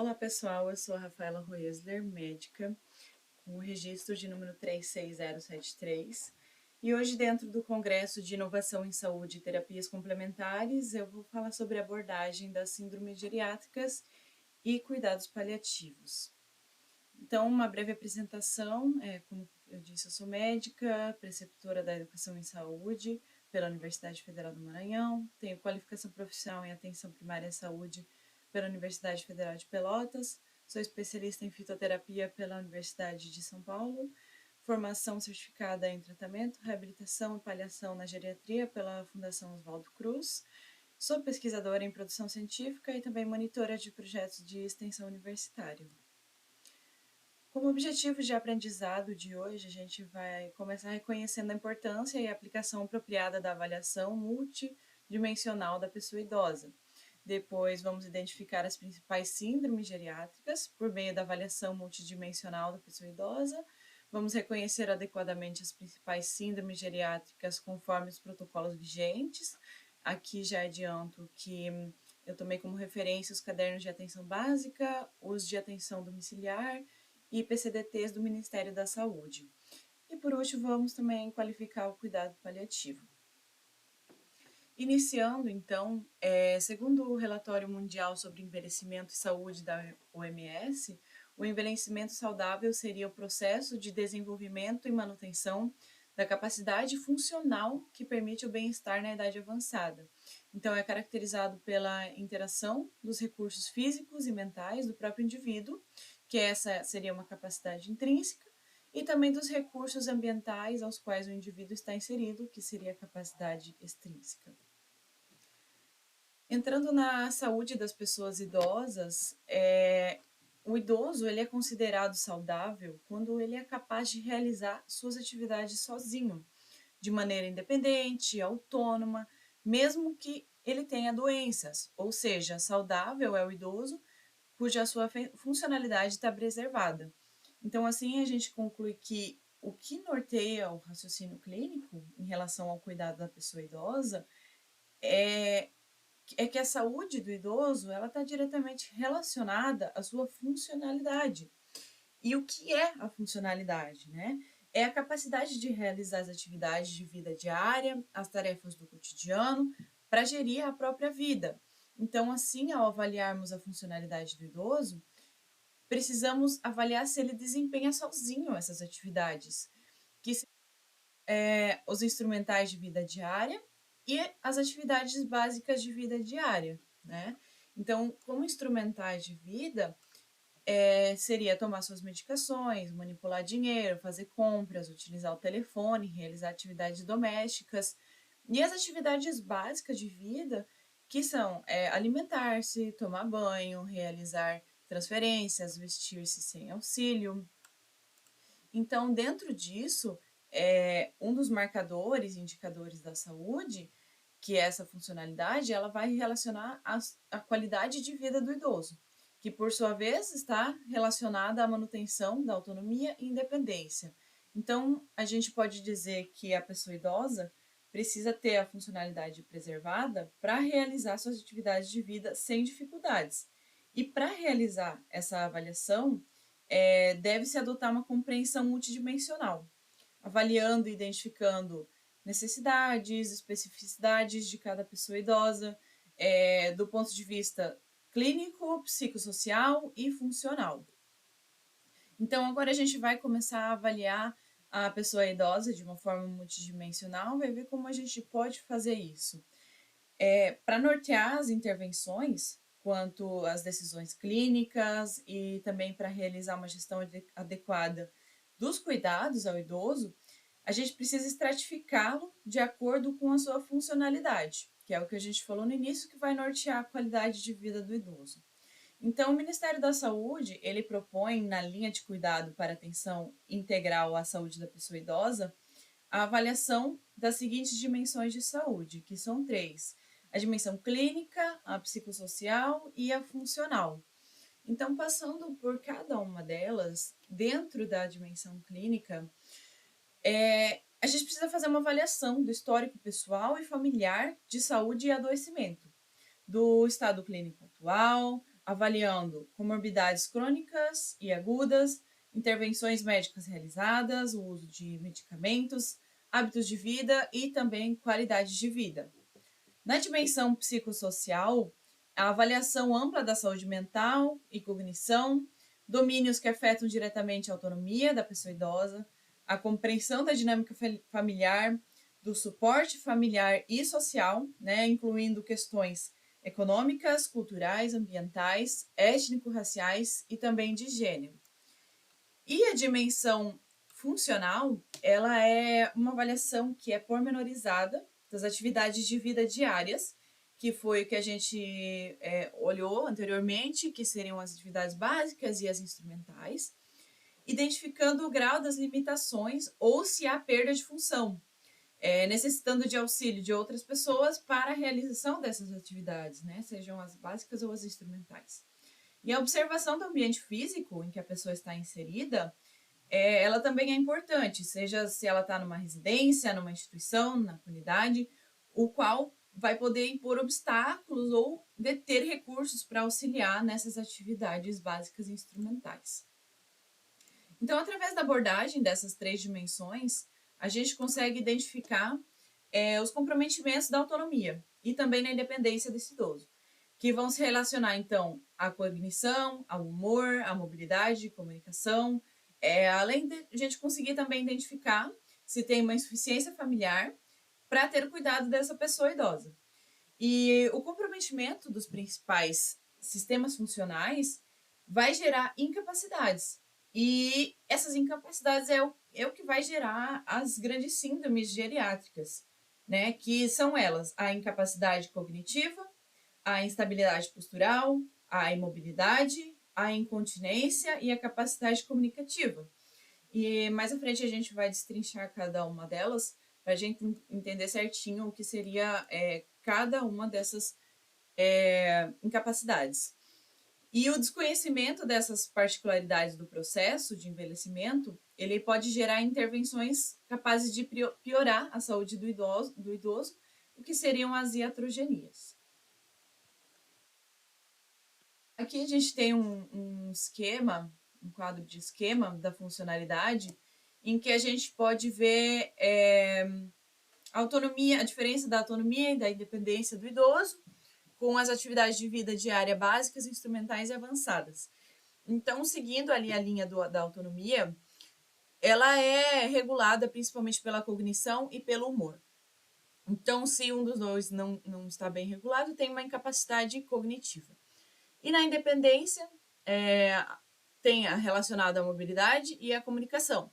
Olá pessoal, eu sou a Rafaela Roesler, médica, com o registro de número 36073. E hoje, dentro do Congresso de Inovação em Saúde e Terapias Complementares, eu vou falar sobre a abordagem das síndromes geriátricas e cuidados paliativos. Então, uma breve apresentação, como eu disse, eu sou médica, preceptora da Educação em Saúde pela Universidade Federal do Maranhão, tenho qualificação profissional em Atenção Primária à Saúde pela Universidade Federal de Pelotas, sou especialista em fitoterapia pela Universidade de São Paulo, formação certificada em tratamento, reabilitação e paliação na geriatria pela Fundação Oswaldo Cruz, sou pesquisadora em produção científica e também monitora de projetos de extensão universitária. Como objetivo de aprendizado de hoje, a gente vai começar reconhecendo a importância e a aplicação apropriada da avaliação multidimensional da pessoa idosa. Depois, vamos identificar as principais síndromes geriátricas por meio da avaliação multidimensional da pessoa idosa. Vamos reconhecer adequadamente as principais síndromes geriátricas conforme os protocolos vigentes. Aqui já adianto que eu tomei como referência os cadernos de atenção básica, os de atenção domiciliar e PCDTs do Ministério da Saúde. E por último, vamos também qualificar o cuidado paliativo. Iniciando, então, segundo o relatório mundial sobre envelhecimento e saúde da OMS, o envelhecimento saudável seria o processo de desenvolvimento e manutenção da capacidade funcional que permite o bem-estar na idade avançada. Então, é caracterizado pela interação dos recursos físicos e mentais do próprio indivíduo, que essa seria uma capacidade intrínseca, e também dos recursos ambientais aos quais o indivíduo está inserido, que seria a capacidade extrínseca. Entrando na saúde das pessoas idosas, o idoso ele é considerado saudável quando ele é capaz de realizar suas atividades sozinho, de maneira independente, autônoma, mesmo que ele tenha doenças, ou seja, saudável é o idoso cuja sua funcionalidade está preservada. Então, assim, a gente conclui que o que norteia o raciocínio clínico em relação ao cuidado da pessoa idosa é que a saúde do idoso ela está diretamente relacionada à sua funcionalidade. E o que é a funcionalidade, né? É a capacidade de realizar as atividades de vida diária, as tarefas do cotidiano, para gerir a própria vida. Então, assim, ao avaliarmos a funcionalidade do idoso, precisamos avaliar se ele desempenha sozinho essas atividades, que são os instrumentais de vida diária e as atividades básicas de vida diária, né? Então, como instrumentais de vida, seria tomar suas medicações, manipular dinheiro, fazer compras, utilizar o telefone, realizar atividades domésticas e as atividades básicas de vida, que são alimentar-se, tomar banho, realizar transferências, vestir-se sem auxílio. Então, dentro disso, um dos marcadores, indicadores da saúde, que é essa funcionalidade, ela vai relacionar a qualidade de vida do idoso, que por sua vez está relacionada à manutenção da autonomia e independência. Então, a gente pode dizer que a pessoa idosa precisa ter a funcionalidade preservada para realizar suas atividades de vida sem dificuldades. E para realizar essa avaliação, deve-se adotar uma compreensão multidimensional, avaliando e identificando necessidades, especificidades de cada pessoa idosa, do ponto de vista clínico, psicossocial e funcional. Então, agora a gente vai começar a avaliar a pessoa idosa de uma forma multidimensional, vai ver como a gente pode fazer isso. Para nortear as intervenções, quanto às decisões clínicas e também para realizar uma gestão adequada dos cuidados ao idoso, a gente precisa estratificá-lo de acordo com a sua funcionalidade, que é o que a gente falou no início, que vai nortear a qualidade de vida do idoso. Então, o Ministério da Saúde, ele propõe, na linha de cuidado para atenção integral à saúde da pessoa idosa, a avaliação das seguintes dimensões de saúde, que são 3. A dimensão clínica, a psicossocial e a funcional. Então, passando por cada uma delas, dentro da dimensão clínica, a gente precisa fazer uma avaliação do histórico pessoal e familiar de saúde e adoecimento, do estado clínico atual, avaliando comorbidades crônicas e agudas, intervenções médicas realizadas, o uso de medicamentos, hábitos de vida e também qualidade de vida. Na dimensão psicossocial, a avaliação ampla da saúde mental e cognição, domínios que afetam diretamente a autonomia da pessoa idosa, a compreensão da dinâmica familiar, do suporte familiar e social, né, incluindo questões econômicas, culturais, ambientais, étnico-raciais e também de gênero. E a dimensão funcional, ela é uma avaliação que é pormenorizada das atividades de vida diárias, que foi o que a gente olhou anteriormente, que seriam as atividades básicas e as instrumentais, identificando o grau das limitações ou se há perda de função, necessitando de auxílio de outras pessoas para a realização dessas atividades, né? Sejam as básicas ou as instrumentais. E a observação do ambiente físico em que a pessoa está inserida, ela também é importante, seja se ela está numa residência, numa instituição, na comunidade, o qual vai poder impor obstáculos ou deter recursos para auxiliar nessas atividades básicas e instrumentais. Então, através da abordagem dessas 3 dimensões, a gente consegue identificar os comprometimentos da autonomia e também na independência desse idoso, que vão se relacionar, então, à cognição, ao humor, à mobilidade, comunicação, além de a gente conseguir também identificar se tem uma insuficiência familiar para ter cuidado dessa pessoa idosa. E o comprometimento dos principais sistemas funcionais vai gerar incapacidades. E essas incapacidades é o que vai gerar as grandes síndromes geriátricas, né? Que são elas: a incapacidade cognitiva, a instabilidade postural, a imobilidade, a incontinência e a capacidade comunicativa. E mais à frente a gente vai destrinchar cada uma delas para a gente entender certinho o que seria cada uma dessas incapacidades. E o desconhecimento dessas particularidades do processo de envelhecimento, ele pode gerar intervenções capazes de piorar a saúde do idoso, o que seriam as iatrogenias. Aqui a gente tem um esquema, um quadro de esquema da funcionalidade, em que a gente pode ver a autonomia, a diferença da autonomia e da independência do idoso, com as atividades de vida diária básicas, instrumentais e avançadas. Então, seguindo ali a linha da autonomia, ela é regulada principalmente pela cognição e pelo humor. Então, se um dos dois não está bem regulado, tem uma incapacidade cognitiva. E na independência, tem a relacionada à mobilidade e à comunicação.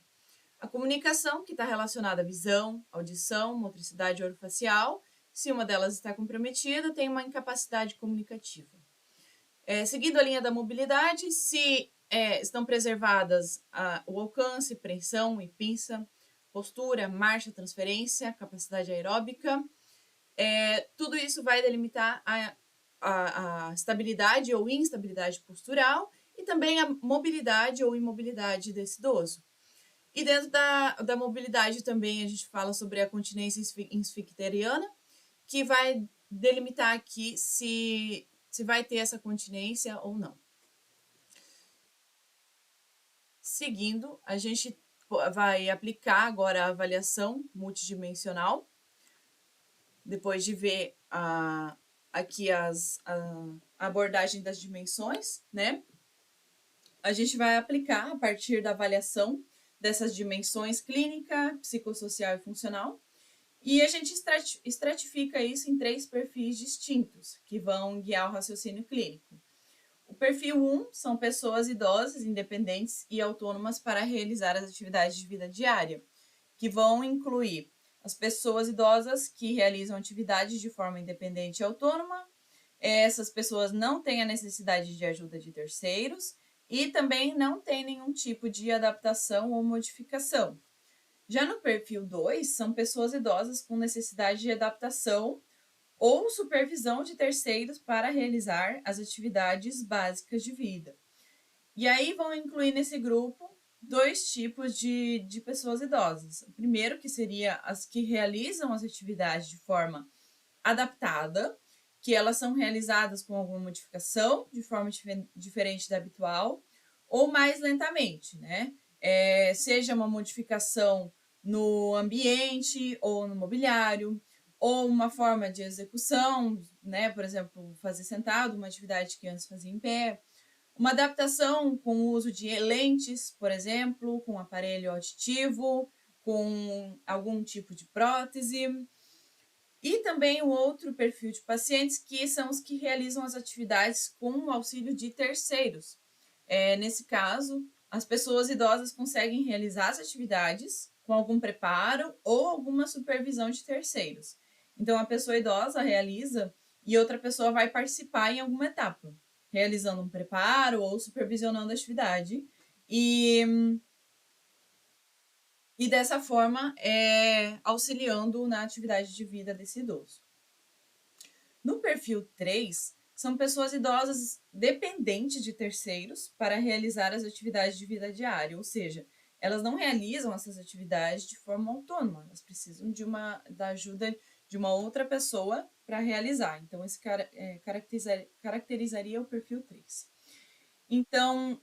A comunicação, que está relacionada à visão, audição, motricidade orofacial. Se uma delas está comprometida, tem uma incapacidade comunicativa. Seguindo a linha da mobilidade, se estão preservadas o alcance, pressão e pinça, postura, marcha, transferência, capacidade aeróbica, tudo isso vai delimitar a estabilidade ou instabilidade postural e também a mobilidade ou imobilidade desse idoso. E dentro da mobilidade também a gente fala sobre a continência esficteriana, que vai delimitar aqui se vai ter essa continência ou não. Seguindo, a gente vai aplicar agora a avaliação multidimensional, depois de ver aqui a abordagem das dimensões, né? A gente vai aplicar a partir da avaliação dessas dimensões clínica, psicossocial e funcional, e a gente estratifica isso em 3 perfis distintos, que vão guiar o raciocínio clínico. O perfil 1 são pessoas idosas, independentes e autônomas para realizar as atividades de vida diária, que vão incluir as pessoas idosas que realizam atividades de forma independente e autônoma. Essas pessoas não têm a necessidade de ajuda de terceiros e também não têm nenhum tipo de adaptação ou modificação. Já no perfil 2, são pessoas idosas com necessidade de adaptação ou supervisão de terceiros para realizar as atividades básicas de vida. E aí vão incluir nesse grupo 2 tipos de pessoas idosas. O primeiro, que seria as que realizam as atividades de forma adaptada, que elas são realizadas com alguma modificação, de forma diferente da habitual, ou mais lentamente, né? Seja uma modificação no ambiente ou no mobiliário, ou uma forma de execução, né? Por exemplo, fazer sentado, uma atividade que antes fazia em pé, uma adaptação com o uso de lentes, por exemplo, com aparelho auditivo, com algum tipo de prótese. E também o outro perfil de pacientes, que são os que realizam as atividades com o auxílio de terceiros. Nesse caso, as pessoas idosas conseguem realizar as atividades com algum preparo ou alguma supervisão de terceiros. Então, a pessoa idosa realiza e outra pessoa vai participar em alguma etapa, realizando um preparo ou supervisionando a atividade. E dessa forma, auxiliando na atividade de vida desse idoso. No perfil 3, são pessoas idosas dependentes de terceiros para realizar as atividades de vida diária, ou seja, elas não realizam essas atividades de forma autônoma, elas precisam da ajuda de uma outra pessoa para realizar. Então, esse caracterizaria o perfil 3. Então,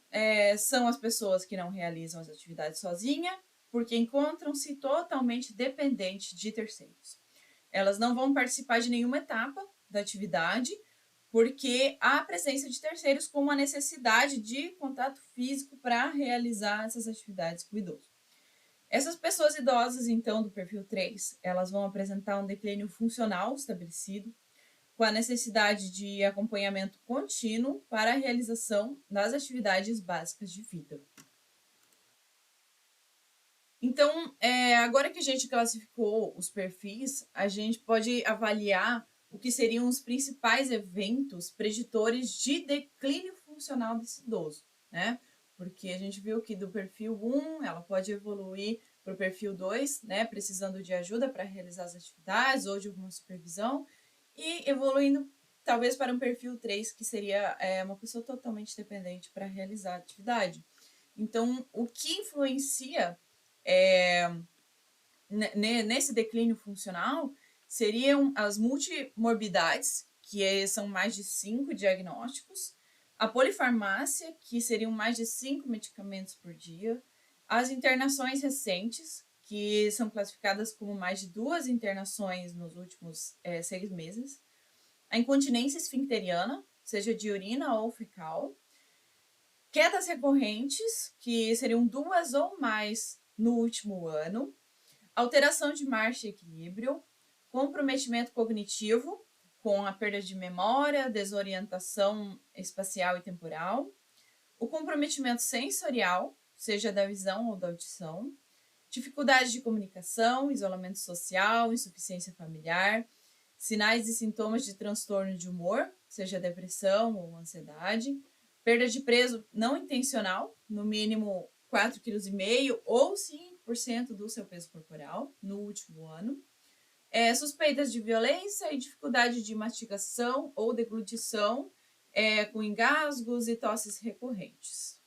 são as pessoas que não realizam as atividades sozinha, porque encontram-se totalmente dependentes de terceiros. Elas não vão participar de nenhuma etapa da atividade, porque há a presença de terceiros com uma necessidade de contato físico para realizar essas atividades com o idoso. Essas pessoas idosas, então, do perfil 3, elas vão apresentar um declínio funcional estabelecido, com a necessidade de acompanhamento contínuo para a realização das atividades básicas de vida. Então, agora que a gente classificou os perfis, a gente pode avaliar o que seriam os principais eventos preditores de declínio funcional desse idoso, né? Porque a gente viu que do perfil 1, ela pode evoluir para o perfil 2, né? Precisando de ajuda para realizar as atividades ou de alguma supervisão, e evoluindo talvez para um perfil 3, que seria uma pessoa totalmente dependente para realizar a atividade. Então, o que influencia nesse declínio funcional seriam as multimorbidades, que são mais de 5 diagnósticos, a polifarmácia, que seriam mais de 5 medicamentos por dia, as internações recentes, que são classificadas como mais de 2 internações nos últimos 6 meses, a incontinência esfincteriana, seja de urina ou fecal, quedas recorrentes, que seriam 2 ou mais no último ano, alteração de marcha e equilíbrio, comprometimento cognitivo, com a perda de memória, desorientação espacial e temporal, o comprometimento sensorial, seja da visão ou da audição, dificuldade de comunicação, isolamento social, insuficiência familiar, sinais e sintomas de transtorno de humor, seja depressão ou ansiedade, perda de peso não intencional, no mínimo 4,5 kg ou 5% do seu peso corporal no último ano, suspeitas de violência e dificuldade de mastigação ou deglutição, com engasgos e tosses recorrentes.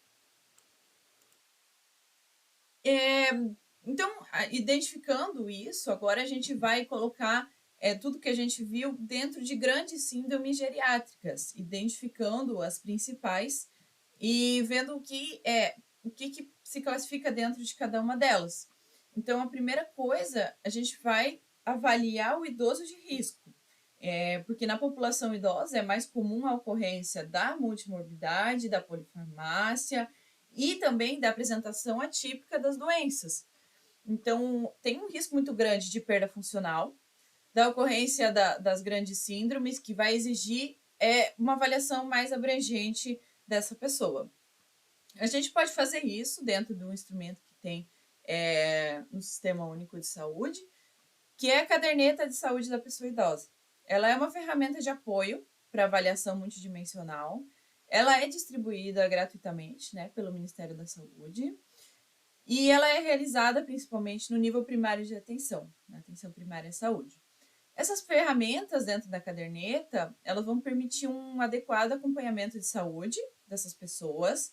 Então, identificando isso, agora a gente vai colocar tudo que a gente viu dentro de grandes síndromes geriátricas, identificando as principais e vendo o que se classifica dentro de cada uma delas. Então, a primeira coisa, a gente vai avaliar o idoso de risco, porque na população idosa é mais comum a ocorrência da multimorbidade, da polifarmácia e também da apresentação atípica das doenças. Então, tem um risco muito grande de perda funcional, da ocorrência das grandes síndromes, que vai exigir uma avaliação mais abrangente dessa pessoa. A gente pode fazer isso dentro de um instrumento que tem no Sistema Único de Saúde, que é a caderneta de saúde da pessoa idosa. Ela é uma ferramenta de apoio para avaliação multidimensional. Ela é distribuída gratuitamente, né, pelo Ministério da Saúde. E ela é realizada principalmente no nível primário de atenção, na atenção primária à saúde. Essas ferramentas dentro da caderneta, elas vão permitir um adequado acompanhamento de saúde dessas pessoas,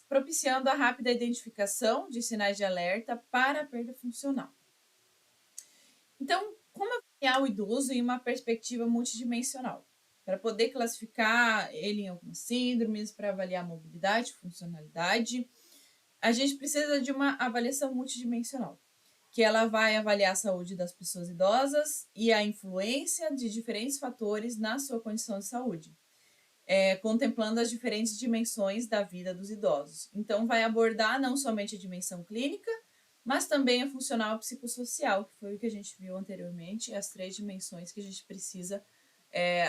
propiciando a rápida identificação de sinais de alerta para a perda funcional. Então, como eu O idoso em uma perspectiva multidimensional, para poder classificar ele em algumas síndromes, para avaliar a mobilidade, funcionalidade. A gente precisa de uma avaliação multidimensional, que ela vai avaliar a saúde das pessoas idosas e a influência de diferentes fatores na sua condição de saúde, contemplando as diferentes dimensões da vida dos idosos. Então, vai abordar não somente a dimensão clínica, mas também a funcional psicossocial, que foi o que a gente viu anteriormente, as 3 dimensões que a gente precisa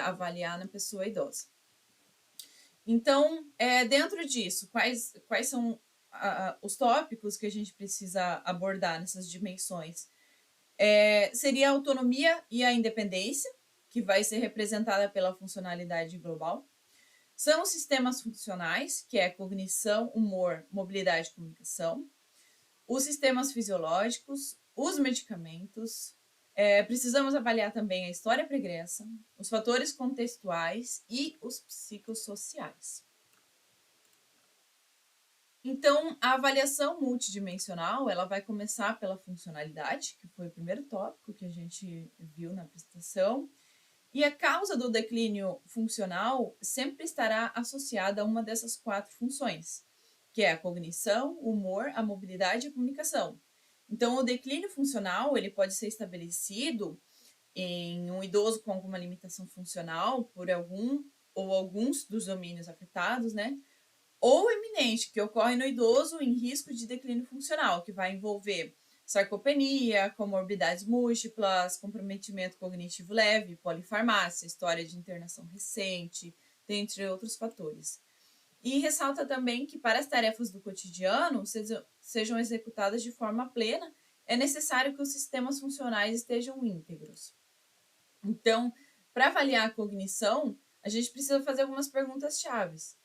avaliar na pessoa idosa. Então, dentro disso, quais são os tópicos que a gente precisa abordar nessas dimensões? Seria a autonomia e a independência, que vai ser representada pela funcionalidade global. São os sistemas funcionais, que é cognição, humor, mobilidade e comunicação. Os sistemas fisiológicos, os medicamentos. Precisamos avaliar também a história pregressa, os fatores contextuais e os psicossociais. Então, a avaliação multidimensional, ela vai começar pela funcionalidade, que foi o primeiro tópico que a gente viu na apresentação, e a causa do declínio funcional sempre estará associada a uma dessas 4 funções, que é a cognição, o humor, a mobilidade e a comunicação. Então, o declínio funcional, ele pode ser estabelecido em um idoso com alguma limitação funcional por algum ou alguns dos domínios afetados, né? Ou iminente, que ocorre no idoso em risco de declínio funcional, que vai envolver sarcopenia, comorbidades múltiplas, comprometimento cognitivo leve, polifarmácia, história de internação recente, dentre outros fatores. E ressalta também que para as tarefas do cotidiano sejam executadas de forma plena, é necessário que os sistemas funcionais estejam íntegros. Então, para avaliar a cognição, a gente precisa fazer algumas perguntas chaves,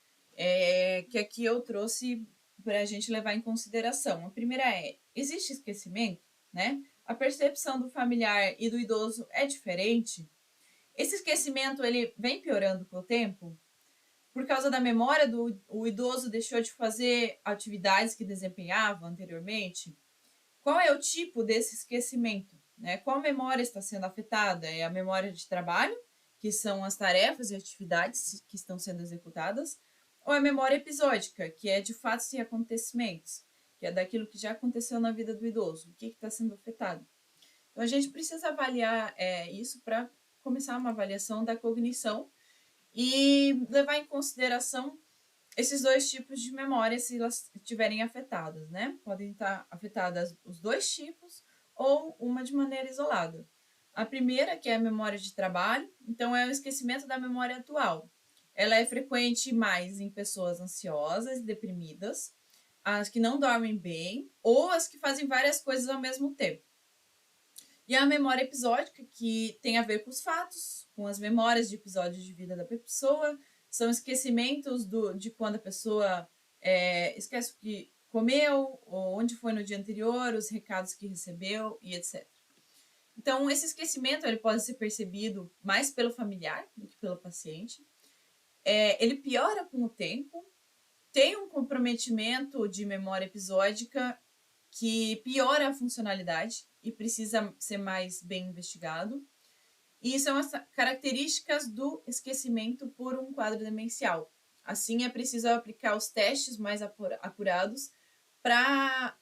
que aqui eu trouxe para a gente levar em consideração. A primeira é: existe esquecimento? Né? A percepção do familiar e do idoso é diferente? Esse esquecimento ele vem piorando com o tempo? Por causa da memória, o idoso deixou de fazer atividades que desempenhava anteriormente? Qual é o tipo desse esquecimento? Né? Qual memória está sendo afetada? É a memória de trabalho, que são as tarefas e atividades que estão sendo executadas, ou a memória episódica, que é de fatos e acontecimentos, que é daquilo que já aconteceu na vida do idoso, o que está sendo afetado. Então, a gente precisa avaliar isso para começar uma avaliação da cognição e levar em consideração esses 2 tipos de memória, se elas estiverem afetadas, né? Podem estar afetadas os 2 tipos ou uma de maneira isolada. A primeira, que é a memória de trabalho, então é o esquecimento da memória atual. Ela é frequente mais em pessoas ansiosas e deprimidas, as que não dormem bem ou as que fazem várias coisas ao mesmo tempo. E a memória episódica, que tem a ver com os fatos, com as memórias de episódios de vida da pessoa, são esquecimentos de quando a pessoa esquece o que comeu, ou onde foi no dia anterior, os recados que recebeu e etc. Então, esse esquecimento ele pode ser percebido mais pelo familiar do que pelo paciente. Ele piora com o tempo, tem um comprometimento de memória episódica que piora a funcionalidade e precisa ser mais bem investigado. E são as características do esquecimento por um quadro demencial. Assim, é preciso aplicar os testes mais apurados para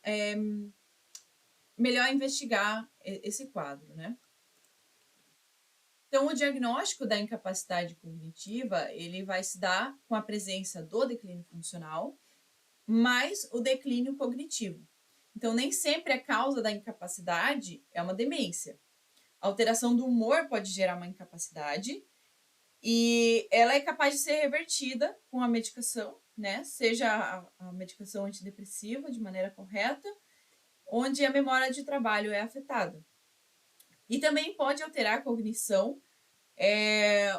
melhor investigar esse quadro, né? Então, o diagnóstico da incapacidade cognitiva, ele vai se dar com a presença do declínio funcional, mais o declínio cognitivo. Então, nem sempre a causa da incapacidade é uma demência. A alteração do humor pode gerar uma incapacidade e ela é capaz de ser revertida com a medicação, né? Seja a medicação antidepressiva de maneira correta, onde a memória de trabalho é afetada. E também pode alterar a cognição,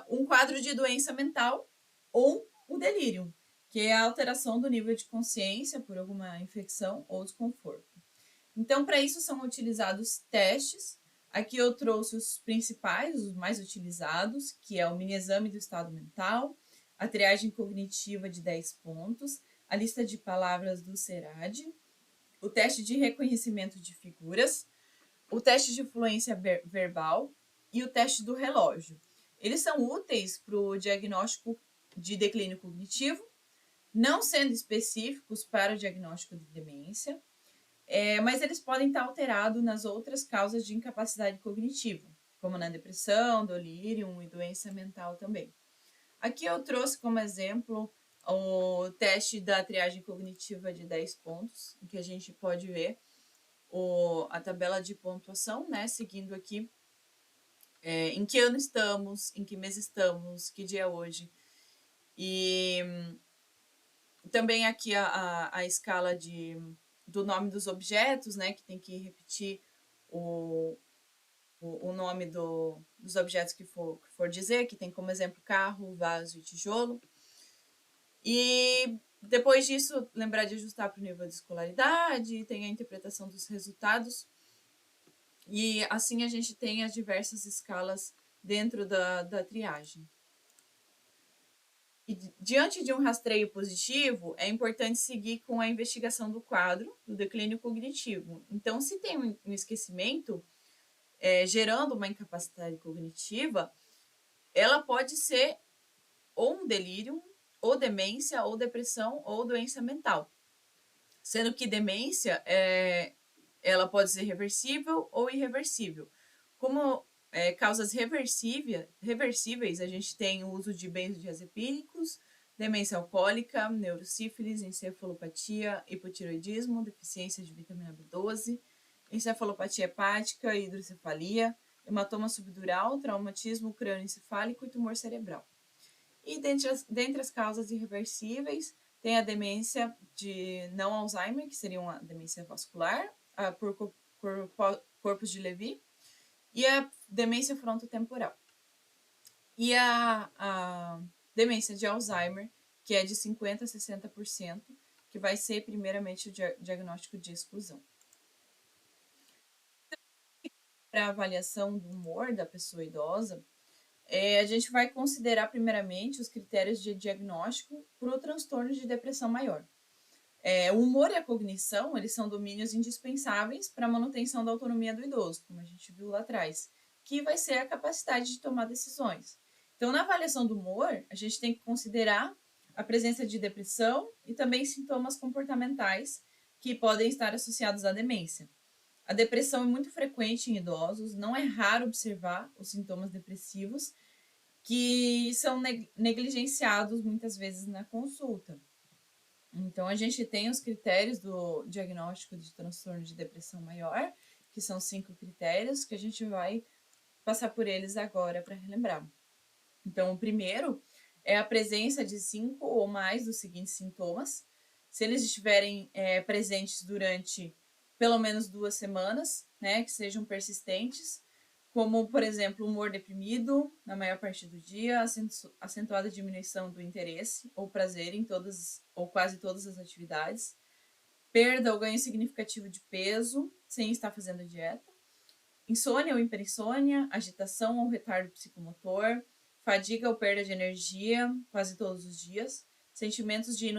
um quadro de doença mental ou o delírio, que é a alteração do nível de consciência por alguma infecção ou desconforto. Então, para isso são utilizados testes. Aqui eu trouxe os principais, os mais utilizados, que é o mini-exame do estado mental, a triagem cognitiva de 10 pontos, a lista de palavras do SERAD, o teste de reconhecimento de figuras, o teste de fluência verbal, e o teste do relógio. Eles são úteis para o diagnóstico de declínio cognitivo, não sendo específicos para o diagnóstico de demência, mas eles podem estar alterados nas outras causas de incapacidade cognitiva, como na depressão, delírio e doença mental também. Aqui eu trouxe como exemplo o teste da triagem cognitiva de 10 pontos, em que a gente pode ver a tabela de pontuação, né, seguindo aqui em que ano estamos, em que mês estamos, que dia é hoje. E também aqui a escala do nome dos objetos, né, que tem que repetir o nome dos objetos que for dizer, que tem como exemplo carro, vaso e tijolo. E depois disso, lembrar de ajustar para o nível de escolaridade, tem a interpretação dos resultados. E assim a gente tem as diversas escalas dentro da triagem. E diante de um rastreio positivo, é importante seguir com a investigação do quadro do declínio cognitivo. Então, se tem um esquecimento, gerando uma incapacidade cognitiva, ela pode ser ou um delírio, ou demência, ou depressão, ou doença mental. Sendo que demência, ela pode ser reversível ou irreversível. Como causas reversíveis, a gente tem o uso de benzodiazepínicos, demência alcoólica, neurosífilis, encefalopatia, hipotiroidismo, deficiência de vitamina B12, encefalopatia hepática, hidrocefalia, hematoma subdural, traumatismo crânioencefálico e tumor cerebral. E dentre as causas irreversíveis, tem a demência de não Alzheimer, que seria uma demência vascular, por corpos de Levy, e a demência frontotemporal. E a demência de Alzheimer, que é de 50% a 60%, que vai ser primeiramente o diagnóstico de exclusão. Para a avaliação do humor da pessoa idosa, a gente vai considerar primeiramente os critérios de diagnóstico para o transtorno de depressão maior. O humor e a cognição, eles são domínios indispensáveis para a manutenção da autonomia do idoso, como a gente viu lá atrás, que vai ser a capacidade de tomar decisões. Então, na avaliação do humor, a gente tem que considerar a presença de depressão e também sintomas comportamentais que podem estar associados à demência. A depressão é muito frequente em idosos, não é raro observar os sintomas depressivos, que são negligenciados muitas vezes na consulta. Então, a gente tem os critérios do diagnóstico de transtorno de depressão maior, que são 5 critérios, que a gente vai passar por eles agora para relembrar. Então, o primeiro é a presença de 5 ou mais dos seguintes sintomas. Se eles estiverem presentes durante pelo menos 2 semanas, né, que sejam persistentes, como, por exemplo, humor deprimido na maior parte do dia, acentuada diminuição do interesse ou prazer em todas ou quase todas as atividades, perda ou ganho significativo de peso sem estar fazendo dieta, insônia ou hiperinsônia, agitação ou retardo psicomotor, fadiga ou perda de energia quase todos os dias, sentimentos de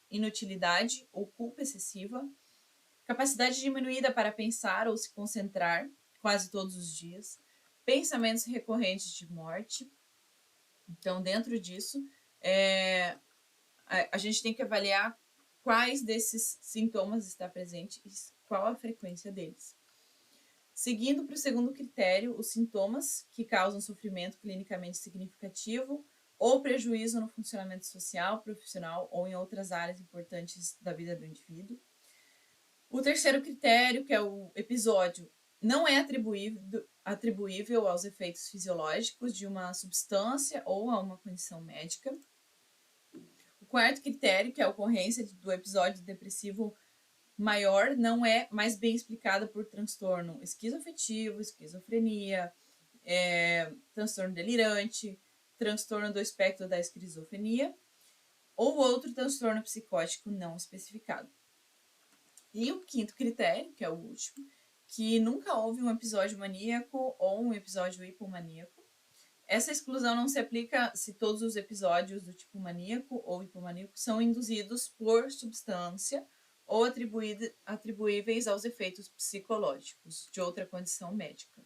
inutilidade ou culpa excessiva, capacidade diminuída para pensar ou se concentrar quase todos os dias, pensamentos recorrentes de morte. Então, dentro disso, a gente tem que avaliar quais desses sintomas está presente e qual a frequência deles. Seguindo para o segundo critério, os sintomas que causam sofrimento clinicamente significativo ou prejuízo no funcionamento social, profissional ou em outras áreas importantes da vida do indivíduo. O terceiro critério, que é o episódio, não é atribuível aos efeitos fisiológicos de uma substância ou a uma condição médica. O quarto critério, que é a ocorrência do episódio depressivo maior, não é mais bem explicada por transtorno esquizoafetivo, esquizofrenia, transtorno delirante, transtorno do espectro da esquizofrenia ou outro transtorno psicótico não especificado. E o quinto critério, que é o último, que nunca houve um episódio maníaco ou um episódio hipomaníaco. Essa exclusão não se aplica se todos os episódios do tipo maníaco ou hipomaníaco são induzidos por substância ou atribuíveis aos efeitos psicológicos de outra condição médica.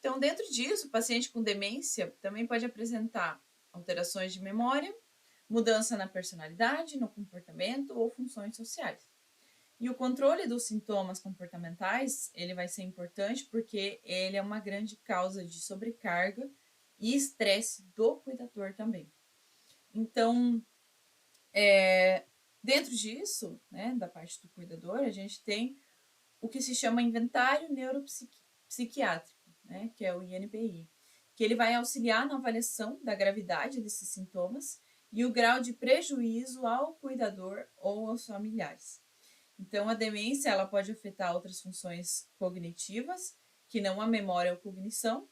Então, dentro disso, o paciente com demência também pode apresentar alterações de memória, mudança na personalidade, no comportamento ou funções sociais. E o controle dos sintomas comportamentais, ele vai ser importante porque ele é uma grande causa de sobrecarga e estresse do cuidador também. Então, dentro disso, né, da parte do cuidador, a gente tem o que se chama inventário neuropsiquiátrico, né, que é o INPI, que ele vai auxiliar na avaliação da gravidade desses sintomas e o grau de prejuízo ao cuidador ou aos familiares. Então, a demência ela pode afetar outras funções cognitivas, que não a memória ou cognição,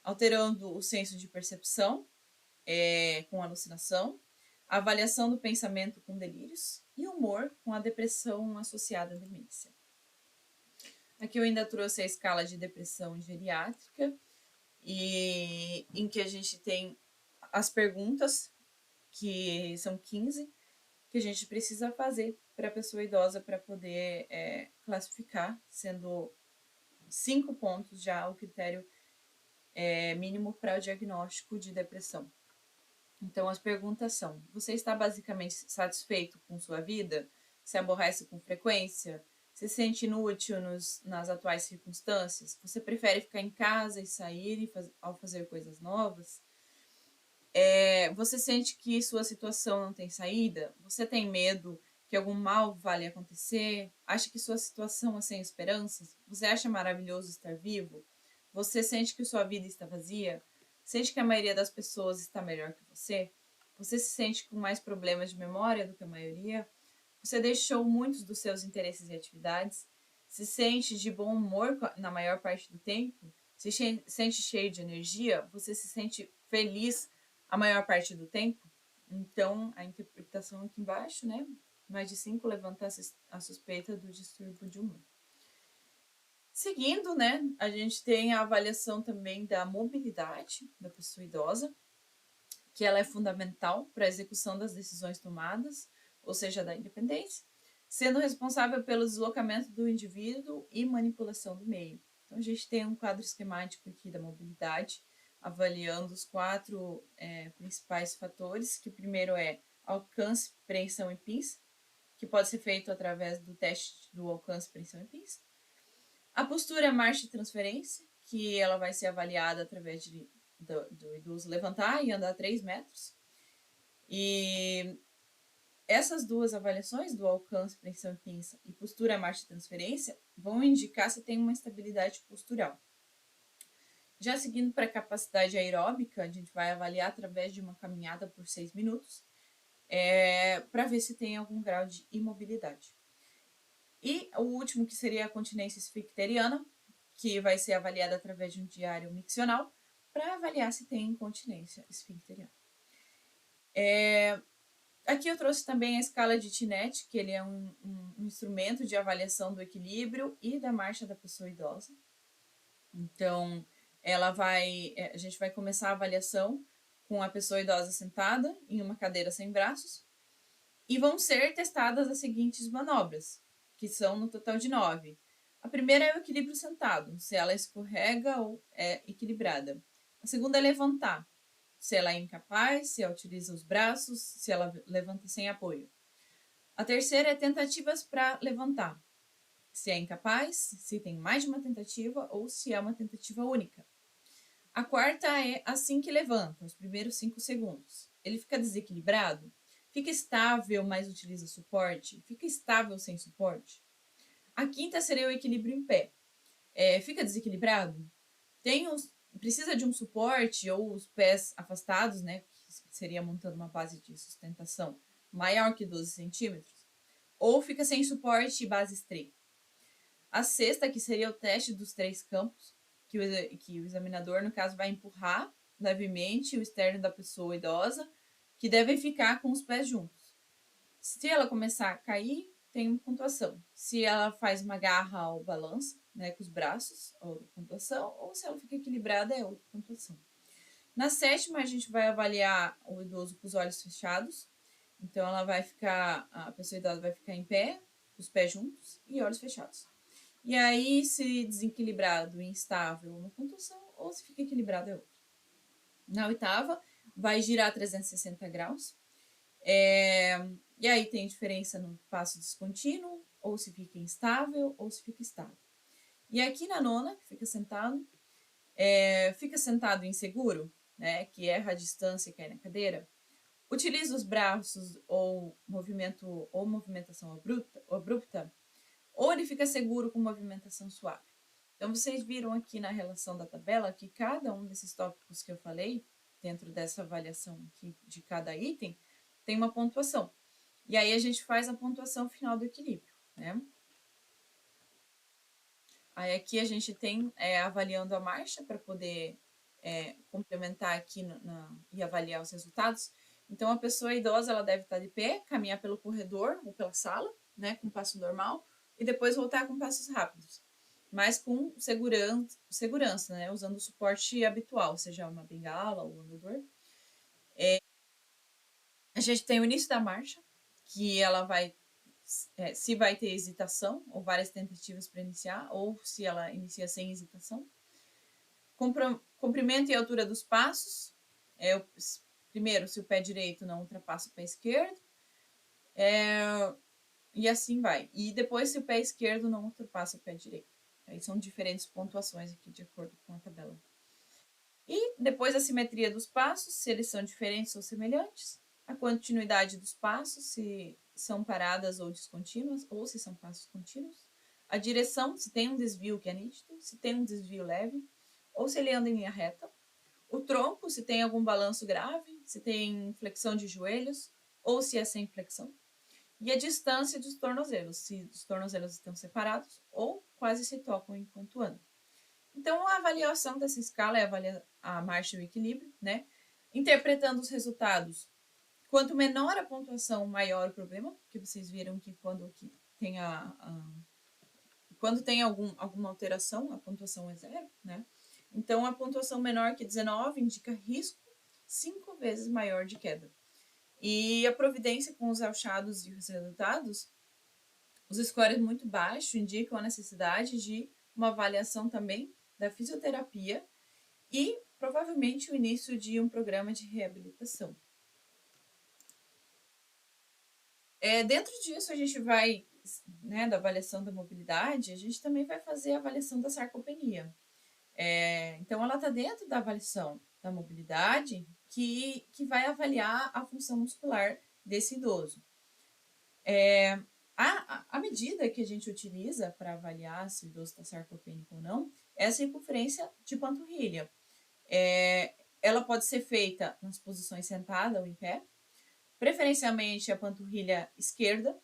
alterando o senso de percepção, com alucinação, a avaliação do pensamento com delírios e humor com a depressão associada à demência. Aqui eu ainda trouxe a escala de depressão geriátrica, e em que a gente tem as perguntas, que são 15, que a gente precisa fazer para a pessoa idosa para poder classificar, sendo 5 pontos já o critério mínimo para o diagnóstico de depressão. Então, as perguntas são: você está basicamente satisfeito com sua vida? Se aborrece com frequência? Se sente inútil nas atuais circunstâncias? Você prefere ficar em casa e sair ao fazer coisas novas? Você sente que sua situação não tem saída? Você tem medo que algum mal vá lhe acontecer? Acha que sua situação é sem esperanças? Você acha maravilhoso estar vivo? Você sente que sua vida está vazia? Sente que a maioria das pessoas está melhor que você? Você se sente com mais problemas de memória do que a maioria? Você deixou muitos dos seus interesses e atividades? Se sente de bom humor na maior parte do tempo? Se sente cheio de energia? Você se sente feliz a maior parte do tempo? Então, a interpretação aqui embaixo, né? Mais de 5 levanta a suspeita do distúrbio de humor. Seguindo, né, a gente tem a avaliação também da mobilidade da pessoa idosa, que ela é fundamental para a execução das decisões tomadas, ou seja, da independência, sendo responsável pelo deslocamento do indivíduo e manipulação do meio. Então, a gente tem um quadro esquemático aqui da mobilidade, avaliando os 4 principais fatores, que o primeiro é alcance, preensão e pins, que pode ser feito através do teste do alcance, preensão e pins. A postura, marcha e transferência, que ela vai ser avaliada através do idoso levantar e andar 3 metros. E essas 2 avaliações, do alcance, preensão e pinça, e postura, marcha e transferência, vão indicar se tem uma estabilidade postural. Já seguindo para a capacidade aeróbica, a gente vai avaliar através de uma caminhada por 6 minutos, para ver se tem algum grau de imobilidade. E o último, que seria a continência esficteriana, que vai ser avaliada através de um diário miccional, para avaliar se tem incontinência esficteriana. Aqui eu trouxe também a escala de Tinet, que ele é um instrumento de avaliação do equilíbrio e da marcha da pessoa idosa. Então, a gente vai começar a avaliação com a pessoa idosa sentada em uma cadeira sem braços, e vão ser testadas as seguintes manobras, que são no total de 9. A primeira é o equilíbrio sentado, se ela escorrega ou é equilibrada. A segunda é levantar, se ela é incapaz, se ela utiliza os braços, se ela levanta sem apoio. A terceira é tentativas para levantar, se é incapaz, se tem mais de uma tentativa ou se é uma tentativa única. A quarta é assim que levanta, os primeiros 5 segundos. Ele fica desequilibrado? Fica estável, mas utiliza suporte? Fica estável sem suporte? A quinta seria o equilíbrio em pé. Fica desequilibrado? Precisa de um suporte ou os pés afastados, né? Que seria montando uma base de sustentação maior que 12 centímetros? Ou fica sem suporte e base estreita? A sexta, que seria o teste dos 3 campos, que o examinador, no caso, vai empurrar levemente o externo da pessoa idosa, que deve ficar com os pés juntos. Se ela começar a cair, tem uma pontuação. Se ela faz uma garra ou balança, né, com os braços, outra pontuação, ou se ela fica equilibrada, é outra pontuação. Na sétima, a gente vai avaliar o idoso com os olhos fechados. Então, a pessoa idosa vai ficar em pé, os pés juntos e olhos fechados. E aí, se desequilibrado e instável, uma pontuação, ou se fica equilibrado é outro. Na oitava, vai girar 360 graus. E aí tem diferença no passo descontínuo, ou se fica instável, ou se fica estável. E aqui na nona, que fica sentado inseguro, né, que erra a distância e cai na cadeira, utiliza os braços ou movimentação abrupta, ou ele fica seguro com movimentação suave. Então, vocês viram aqui na relação da tabela que cada um desses tópicos que eu falei, dentro dessa avaliação aqui de cada item, tem uma pontuação. E aí a gente faz a pontuação final do equilíbrio, né? Aí aqui a gente tem avaliando a marcha para poder complementar aqui e avaliar os resultados. Então, a pessoa idosa ela deve estar de pé, caminhar pelo corredor ou pela sala, né, com passo normal, e depois voltar com passos rápidos, mas com segurança, né, usando o suporte habitual, seja uma bengala ou um andador. A gente tem o início da marcha, que ela vai, se vai ter hesitação ou várias tentativas para iniciar, ou se ela inicia sem hesitação. Comprimento e altura dos passos. Primeiro, se o pé direito não ultrapassa o pé esquerdo. E assim vai. E depois, se o pé esquerdo não ultrapassa o pé direito. Aí são diferentes pontuações aqui, de acordo com a tabela. E depois a simetria dos passos, se eles são diferentes ou semelhantes. A continuidade dos passos, se são paradas ou descontínuas, ou se são passos contínuos. A direção, se tem um desvio que é nítido, se tem um desvio leve, ou se ele anda em linha reta. O tronco, se tem algum balanço grave, se tem flexão de joelhos, ou se é sem flexão. E a distância dos tornozelos, se os tornozelos estão separados ou quase se tocam enquanto andam. Então, a avaliação dessa escala é avaliar a marcha e o equilíbrio, né? Interpretando os resultados. Quanto menor a pontuação, maior o problema, porque vocês viram que quando tem alguma alteração, a pontuação é 0, né? Então, a pontuação menor que 19 indica risco 5 vezes maior de queda. E a providência com os achados e os resultados, os scores muito baixos indicam a necessidade de uma avaliação também da fisioterapia e provavelmente o início de um programa de reabilitação. Dentro disso, a gente vai, né, da avaliação da mobilidade, a gente também vai fazer a avaliação da sarcopenia. Então, ela está dentro da avaliação da mobilidade que vai avaliar a função muscular desse idoso. A medida que a gente utiliza para avaliar se o idoso está sarcopênico ou não é a circunferência de panturrilha. Ela pode ser feita nas posições sentada ou em pé, preferencialmente a panturrilha esquerda,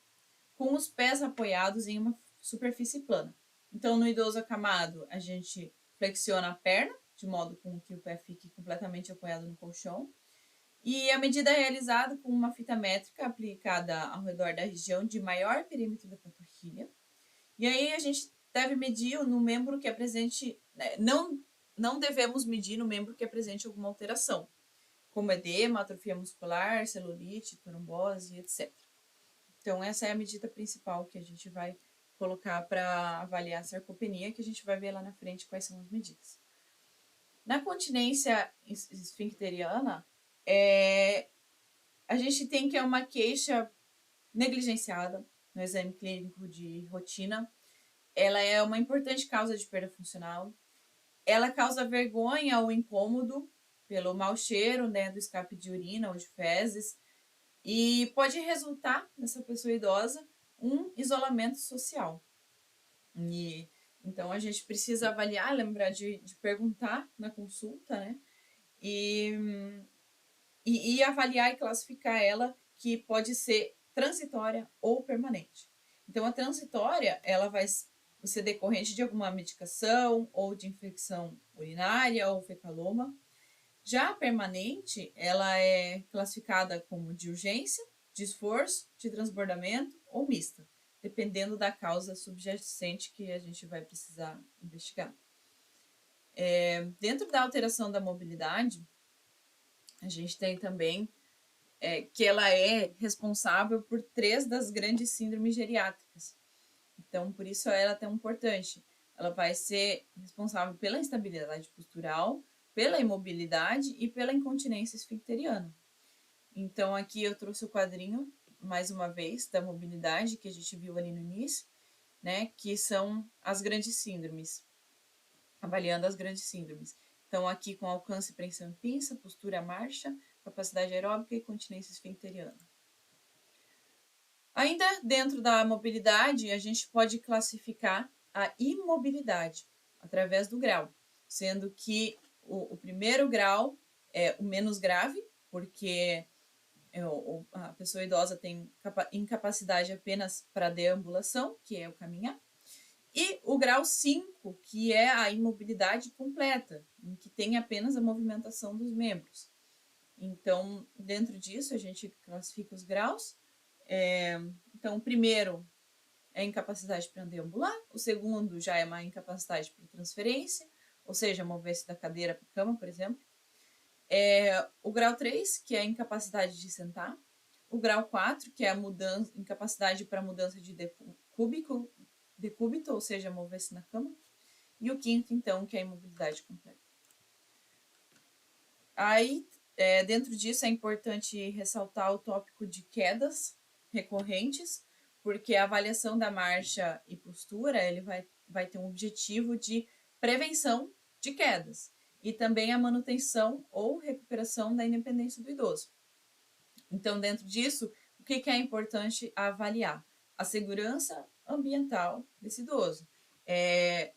com os pés apoiados em uma superfície plana. Então, no idoso acamado, a gente flexiona a perna, de modo com que o pé fique completamente apoiado no colchão. E a medida é realizada com uma fita métrica aplicada ao redor da região de maior perímetro da panturrilha. E aí a gente deve medir no membro que apresente... Não devemos medir no membro que apresente alguma alteração, como edema, atrofia muscular, celulite, trombose, etc. Então, essa é a medida principal que a gente vai colocar para avaliar a sarcopenia, que a gente vai ver lá na frente quais são as medidas. Na continência esfincteriana, a gente tem que é uma queixa negligenciada no exame clínico de rotina. Ela é uma importante causa de perda funcional. Ela causa vergonha ou incômodo pelo mau cheiro, né, do escape de urina ou de fezes, e pode resultar nessa pessoa idosa um isolamento social. Então, a gente precisa avaliar, lembrar de perguntar na consulta, né? E avaliar e classificar ela, que pode ser transitória ou permanente. Então, a transitória, ela vai ser decorrente de alguma medicação ou de infecção urinária ou fecaloma. Já a permanente, ela é classificada como de urgência, de esforço, de transbordamento ou mista, dependendo da causa subjacente que a gente vai precisar investigar. Dentro da alteração da mobilidade, a gente tem também que ela é responsável por 3 das grandes síndromes geriátricas. Então, por isso ela é tão importante. ela vai ser responsável pela instabilidade postural, pela imobilidade e pela incontinência esfincteriana. Então, aqui eu trouxe o quadrinho, mais uma vez, da mobilidade que a gente viu ali no início, né, que são as grandes síndromes, avaliando as grandes síndromes. Então, aqui com alcance, preensão e pinça, postura, marcha, capacidade aeróbica e continência esfincteriana. Ainda dentro da mobilidade, a gente pode classificar a imobilidade através do grau, sendo que o primeiro grau é o menos grave, porque a pessoa idosa tem incapacidade apenas para deambulação, que é o caminhar, e o grau 5, que é a imobilidade completa, em que tem apenas a movimentação dos membros. Então, dentro disso, a gente classifica os graus. Então, o primeiro é a incapacidade para deambular, o segundo já é uma incapacidade para transferência, ou seja, mover-se da cadeira para a cama, por exemplo. O grau 3, que é a incapacidade de sentar. O grau 4, que é a incapacidade para mudança de decúbito, ou seja, mover-se na cama. E o quinto, então, que é a imobilidade completa. Aí, dentro disso, é importante ressaltar o tópico de quedas recorrentes, porque a avaliação da marcha e postura ele vai ter um objetivo de prevenção de quedas e também a manutenção ou recuperação da independência do idoso. Então, dentro disso, o que é importante avaliar? A segurança ambiental desse idoso.